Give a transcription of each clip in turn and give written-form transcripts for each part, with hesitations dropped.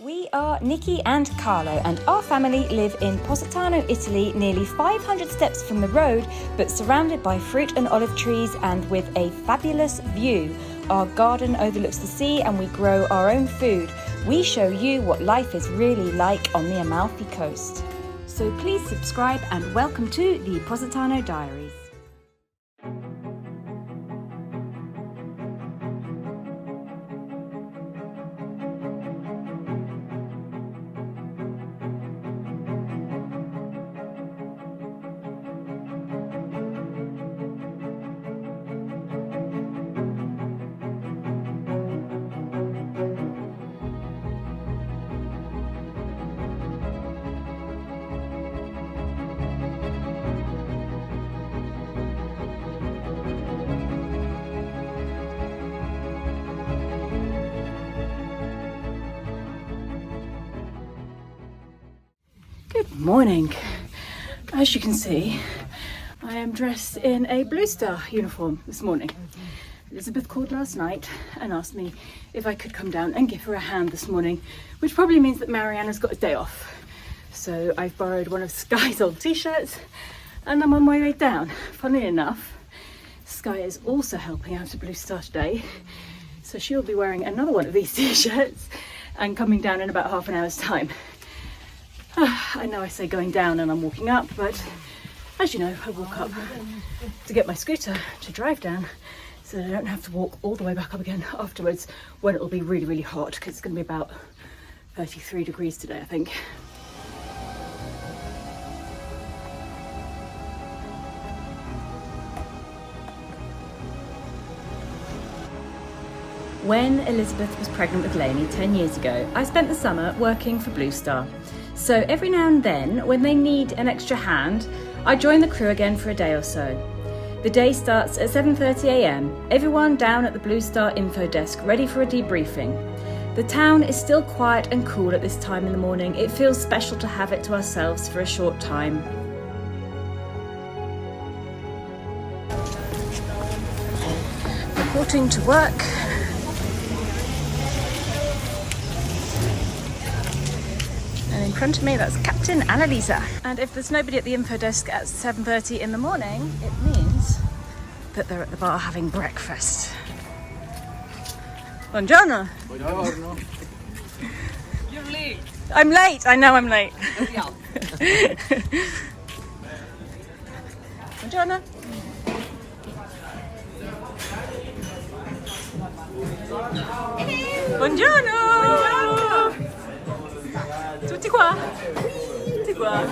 We are Nicki and Carlo, and our family live in Positano, Italy, nearly 500 steps from the road, but surrounded by fruit and olive trees and with a fabulous view. Our garden overlooks the sea and we grow our own food. We show you what life is really like on the Amalfi Coast. So please subscribe and welcome to the Positano Diaries. Good morning. As you can see, I am dressed in a Bluestar uniform this morning. Elizabeth called last night and asked me if I could come down and give her a hand this morning, which probably means that Mariana's got a day off. So I've borrowed one of Sky's old t-shirts and I'm on my way down. Funnily enough, Sky is also helping out at Bluestar today, so she'll be wearing another one of these t-shirts and coming down in about half an hour's time. I know I say going down and I'm walking up, but as you know, I walk up to get my scooter to drive down so that I don't have to walk all the way back up again afterwards when it'll be really, really hot, because it's going to be about 33 degrees today, I think. When Elizabeth was pregnant with Lainey 10 years ago, I spent the summer working for Bluestar. So every now and then, when they need an extra hand, I join the crew again for a day or so. The day starts at 7:30 a.m, everyone down at the Bluestar info desk ready for a debriefing. The town is still quiet and cool at this time in the morning. It feels special to have it to ourselves for a short time. Reporting to work. In front of me, that's Captain Annalisa. And if there's nobody at the info desk at 7:30 in the morning, it means that they're at the bar having breakfast. Buongiorno. Buongiorno. You're late. I'm late. I know I'm late. Buongiorno. Buongiorno. Tutti qua? Tutti qua.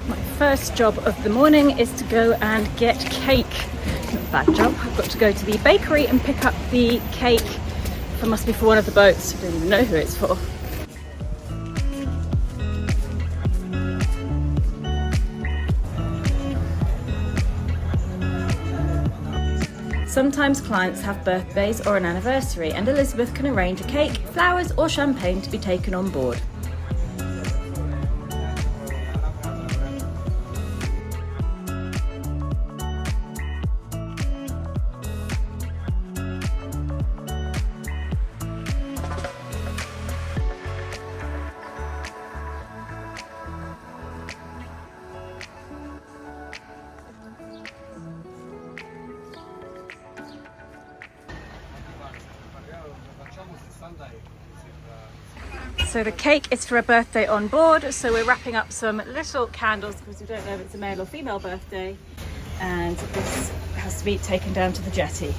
My first job of the morning is to go and get cake. Not a bad job. I've got to go to the bakery and pick up the cake. It must be for one of the boats. I don't even know who it's for. Sometimes clients have birthdays or an anniversary, and Elizabeth can arrange a cake, flowers or champagne to be taken on board. So the cake is for a birthday on board, so we're wrapping up some little candles because we don't know if it's a male or female birthday, and this has to be taken down to the jetty.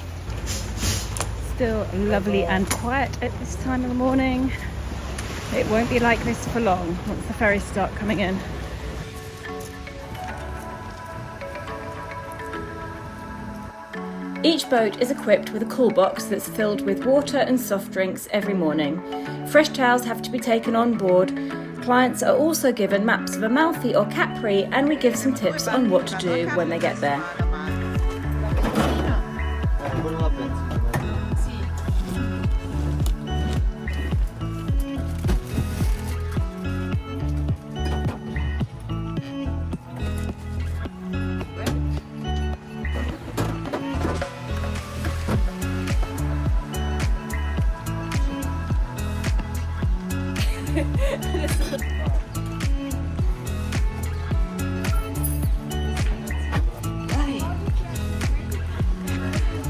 Still lovely and quiet at this time of the morning. It won't be like this for long once the ferries start coming in. Each boat is equipped with a cool box that's filled with water and soft drinks every morning. Fresh towels have to be taken on board. Clients are also given maps of Amalfi or Capri, and we give some tips on what to do when they get there.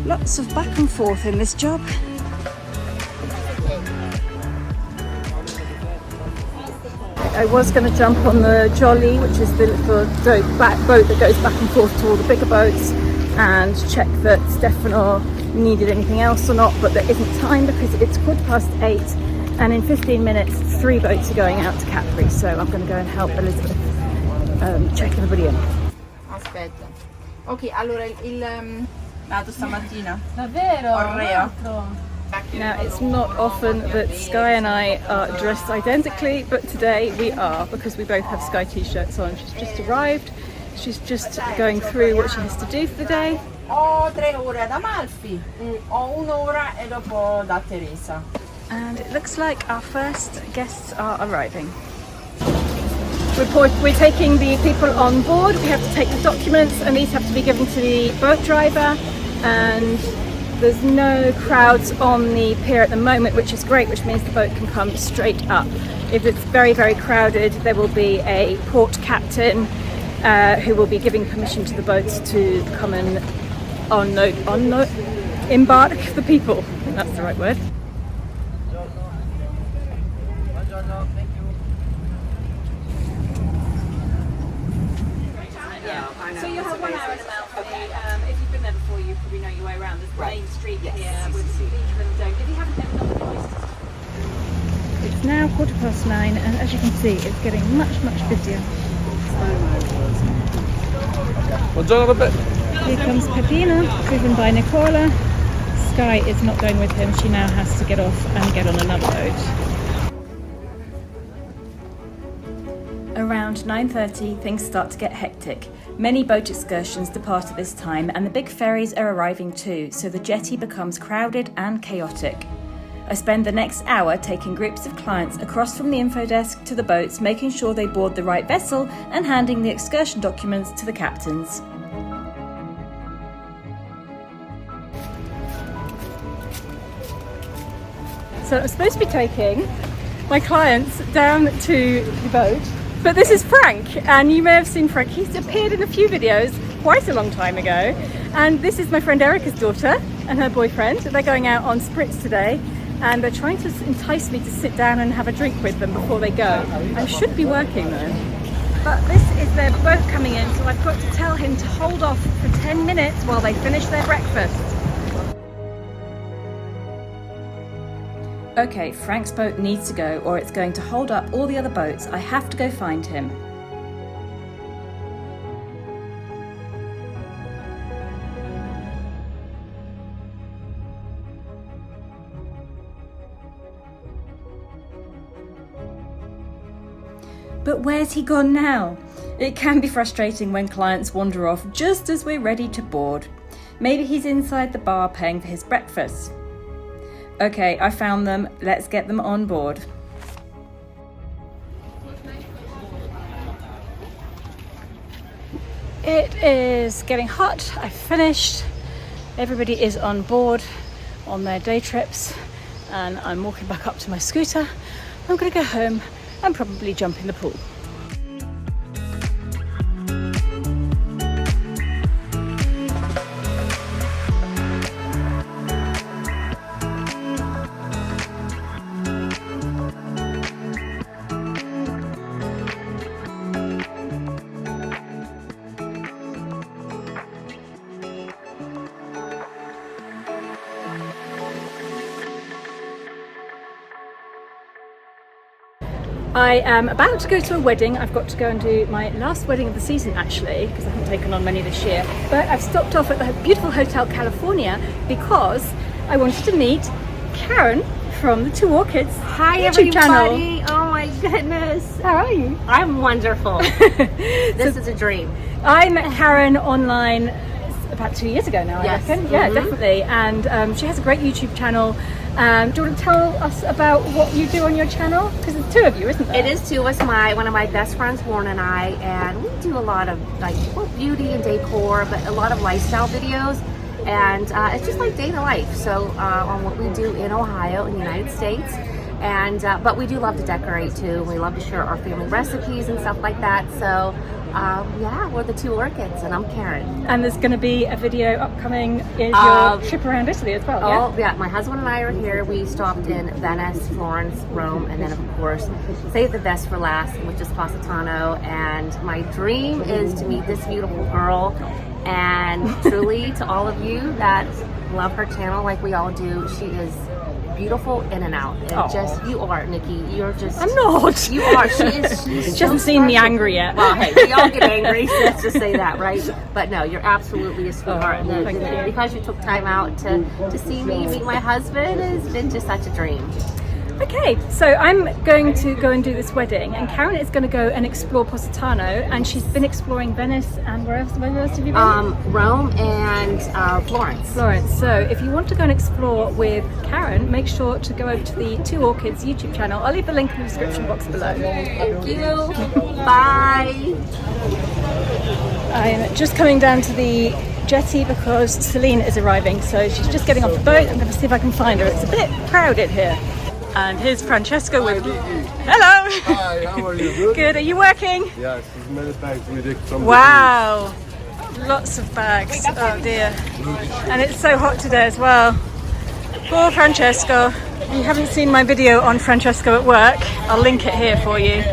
Lots of back and forth in this job. I was going to jump on the jolly, which is the little boat that goes back and forth to all the bigger boats, and check that Stefano needed anything else or not, but there isn't time because it's 8:15 and in 15 minutes 3 boats are going out to Capri, so I'm going to go and help Elizabeth check everybody in. Aspetta. Ok, allora il nato stamattina. Davvero? Orreo. Now, it's not often that Sky and I are dressed identically, but today we are because we both have Sky t-shirts on. She's just arrived. She's just going through what she has to do for the day. Ho 3 ore ad Amalfi, ho 1 ora e dopo da Teresa. And it looks like our first guests are arriving. We're taking the people on board. We have to take the documents and these have to be given to the boat driver, and there's no crowds on the pier at the moment, which is great, which means the boat can come straight up. If it's very, very crowded, there will be a port captain who will be giving permission to the boats to come and embark the people. I think that's the right word. So you have 1 hour in Amalfi. If you've been there before, you probably know your way around. There's the main street here with the beach and the dome. If you haven't, then another place. It's now 9:15, and as you can see, it's getting much, much busier. Buongiorno Robert. Here comes Peppino, driven by Nicola. Sky is not going with him. She now has to get off and get on another boat. Around 9:30, things start to get hectic. Many boat excursions depart at this time, and the big ferries are arriving too, so the jetty becomes crowded and chaotic. I spend the next hour taking groups of clients across from the info desk to the boats, making sure they board the right vessel and handing the excursion documents to the captains. So I'm supposed to be taking my clients down to the boat, but this is Frank, and you may have seen Frank. He's appeared in a few videos quite a long time ago, and this is my friend Erica's daughter and her boyfriend. They're going out on spritz today, and they're trying to entice me to sit down and have a drink with them before they go. I should be working though. But this is their boat coming in, so I've got to tell him to hold off for 10 minutes while they finish their breakfast. Okay, Frank's boat needs to go or it's going to hold up all the other boats. I have to go find him. But where's he gone now? It can be frustrating when clients wander off just as we're ready to board. Maybe he's inside the bar paying for his breakfast. Okay, I found them. Let's get them on board. It is getting hot. I finished. Everybody is on board on their day trips, and I'm walking back up to my scooter. I'm going to go home and probably jump in the pool. I am about to go to a wedding. I've got to go and do my last wedding of the season actually, because I haven't taken on many this year. But I've stopped off at the beautiful Hotel California because I wanted to meet Karen from the Two Orchids Hi YouTube everybody! channel. Oh my goodness! How are you? I'm wonderful. This is a dream. I met Karen online about 2 years ago now, I Yes. reckon. Yeah, Mhm. definitely. And she has a great YouTube channel. Do you want to tell us about what you do on your channel? Because there's 2 of you, isn't there? It is too. It's one of my best friends, Lauren and I, and we do a lot of like beauty and decor, but a lot of lifestyle videos. And it's just like day to life. So on what we do in Ohio, in the United States. And but we do love to decorate too. We love to share our family recipes and stuff like that. So yeah, we're the two orchids, and I'm Karen. And there's going to be a video upcoming in your trip around Italy as well. Oh yeah, my husband and I are here. We stopped in Venice, Florence, Rome, and then of course save the best for last, which is Positano. And my dream is to meet this beautiful girl. And truly, to all of you that love her channel like we all do, she is beautiful in and out. And just, you are, Nicki. You're just. I'm not. You are. She is. She's She hasn't seen me angry yet. Well, hey, we all get angry, so let's just say that, right? But no, you're absolutely a sweetheart. And because you took time out to see me meet my husband, has been just such a dream. Okay, so I'm going to go and do this wedding, and Karen is going to go and explore Positano, and she's been exploring Venice, and where else have you been? Rome and Florence. Florence. So if you want to go and explore with Karen, make sure to go over to the Two Orchids YouTube channel. I'll leave the link in the description box below. Thank you. Bye. I'm just coming down to the jetty because Celine is arriving, so she's just getting off the boat. I'm going to see if I can find her. It's a bit crowded here. And here's Francesco with me. Hello! Hi, how are you? Good? Good, are you working? Yes, there's many bags with it from Wow! Lots of bags, oh dear. And it's so hot today as well. Poor Francesco. If you haven't seen my video on Francesco at work, I'll link it here for you.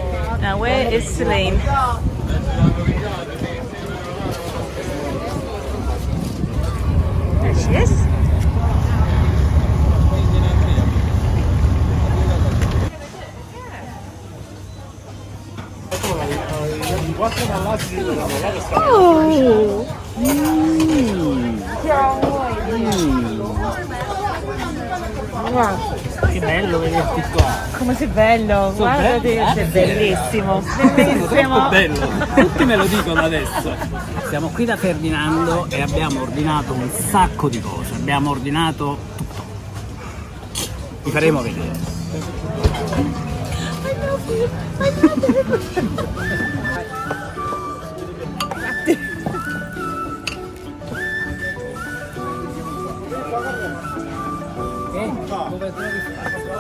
Now where is Celine? There she is. Oh! Che bello vederti qua. Come sei bello! Guardati, sei bellissimo! Bellissimo! Bello. Tutti me lo dicono adesso. Siamo qui da Ferdinando e abbiamo ordinato un sacco di cose. Abbiamo ordinato tutto. Vi faremo vedere. Dove trovi spazio?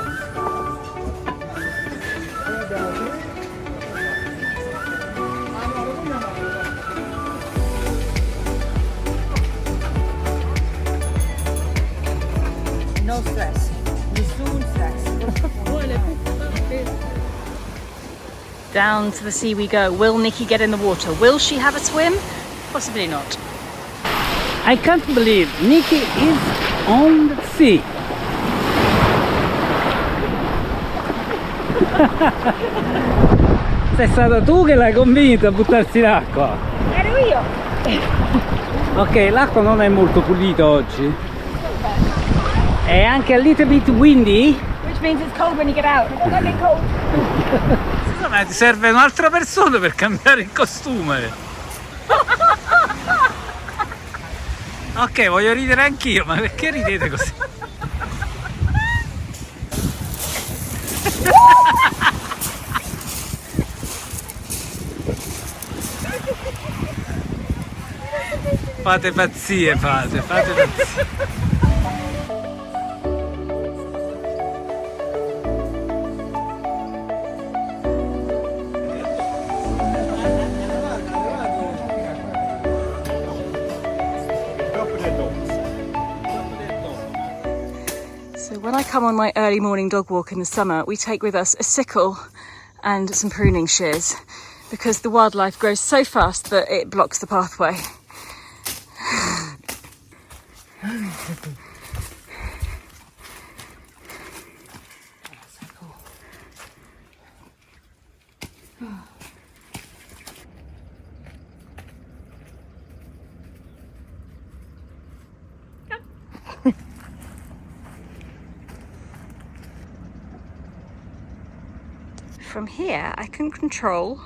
No stress. Nessun stress. Down to the sea we go. Will Nicki get in the water? Will she have a swim? Possibly not. I can't believe Nicki is on the sea. Sei stato tu che l'hai convinto a buttarsi in acqua? Ero io! Ok, l'acqua non è molto pulita oggi. È anche a little bit windy. Which means it's cold when you get out. It's not that cold. Ma ti serve un'altra persona per cambiare il costume. Ok, voglio ridere anch'io, ma perché ridete così? Fate pazzie, fate pazzie. So when I come on my early morning dog walk in the summer, we take with us a sickle and some pruning shears because the wildlife grows so fast that it blocks the pathway. From here I can control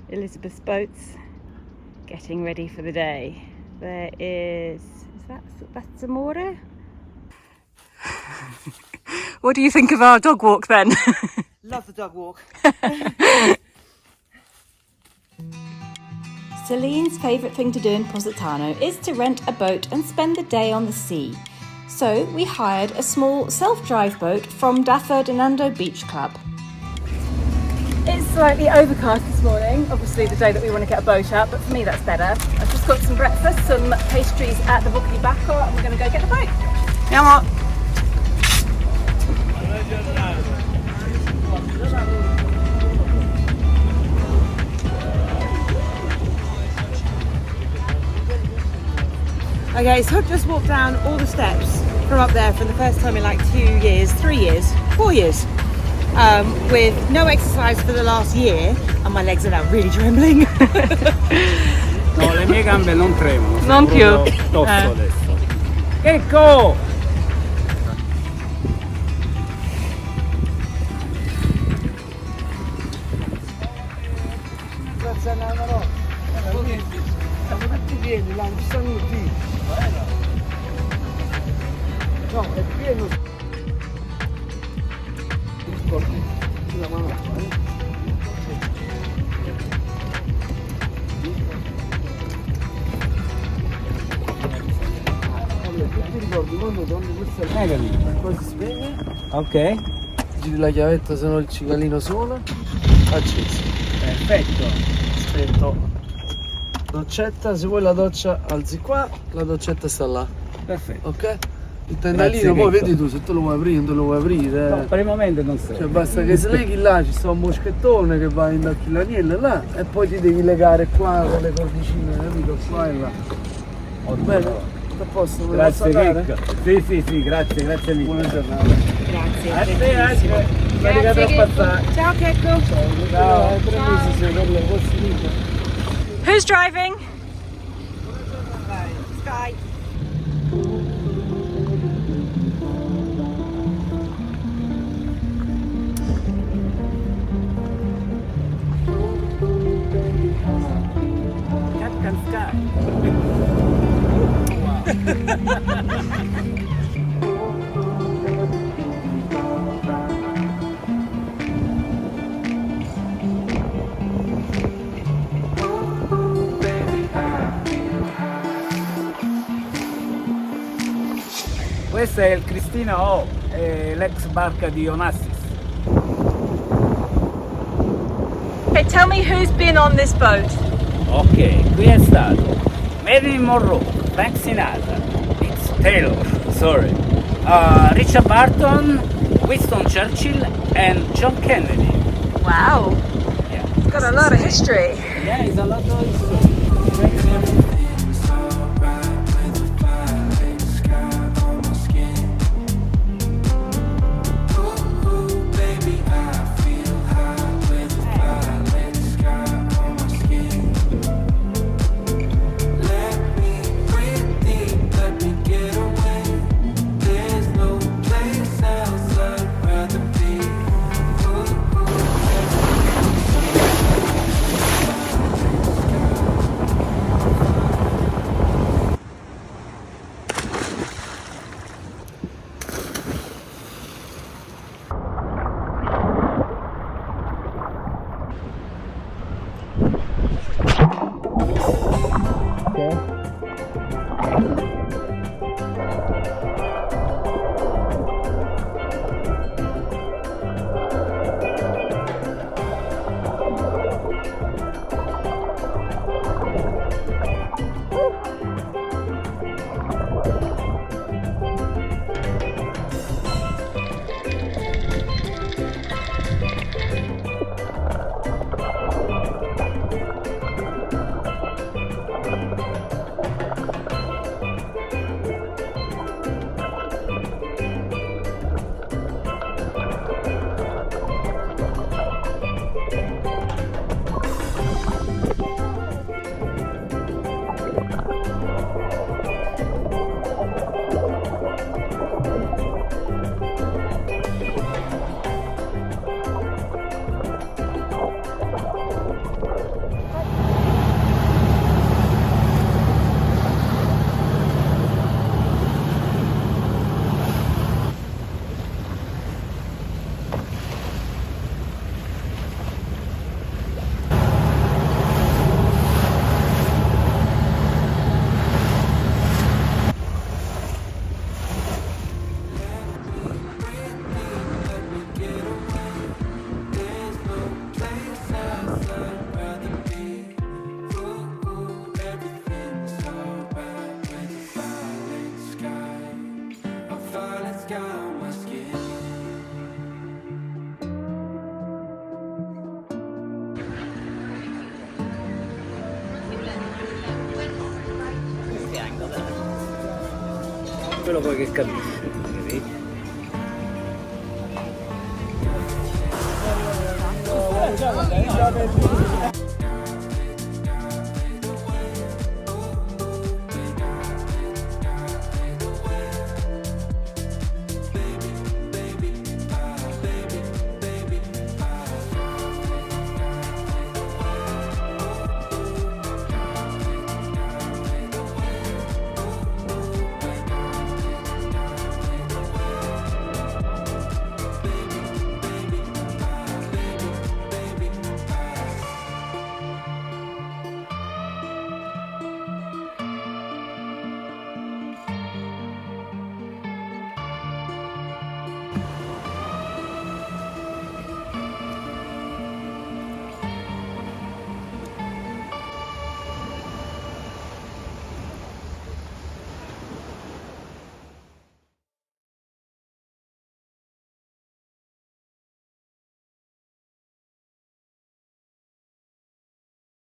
Elizabeth's boats getting ready for the day. There is that's Amore? What do you think of our dog walk then? Love the dog walk. Celine's favourite thing to do in Positano is to rent a boat and spend the day on the sea. So we hired a small self-drive boat from Da Ferdinando Beach Club. It's slightly overcast this morning, obviously the day that we want to get a boat out, but for me that's better. I've just got some breakfast, some pastries at the Bottega and we're going to go get the boat. Andiamo. Okay, so I've just walked down all the steps from up there for the first time in like 2 years, 3 years, 4 years, with no exercise for the last year, and my legs are now really trembling. No, le mie gambe non tremano. Non più. Tosto adesso. Ecco! No, è pieno. La mano ti ricordi quando donne questa poi si spegne? Ok, Giri la chiavetta, se no il cicalino suona. Acceso. perfetto. Spento. Doccetta, se vuoi la doccia alzi qua, la doccetta sta là. Perfetto. Ok? Il tendalino Grazie, poi Checco. vedi tu se tu lo vuoi aprire, non te lo vuoi aprire. No, per il momento non Cioè serve. basta che sleghi là, ci sta un moschettone che va in l'aniello là e poi ti devi legare qua con le cordicine, capito? Qua e là. Va bene? A posto, me lo posso Grazie andare? Checco. Sì, grazie mille. Buona giornata. Grazie. A te anche. Fatica troppo passare. Ciao Checco. Ciao. 3 mesi se per le vostre. Who's driving? Sky. Captain Sky. Questo è il Cristina O, l'ex barca di Onassis. Okay, tell me who's been on this boat. Ok, qui è stato Marilyn Monroe, Frank Sinatra, it's Taylor, sorry, Richard Burton, Winston Churchill and John Kennedy. Wow, Yeah, it's got a lot of history. yeah, it's a lot of history. Quello poi che capisci, vedi?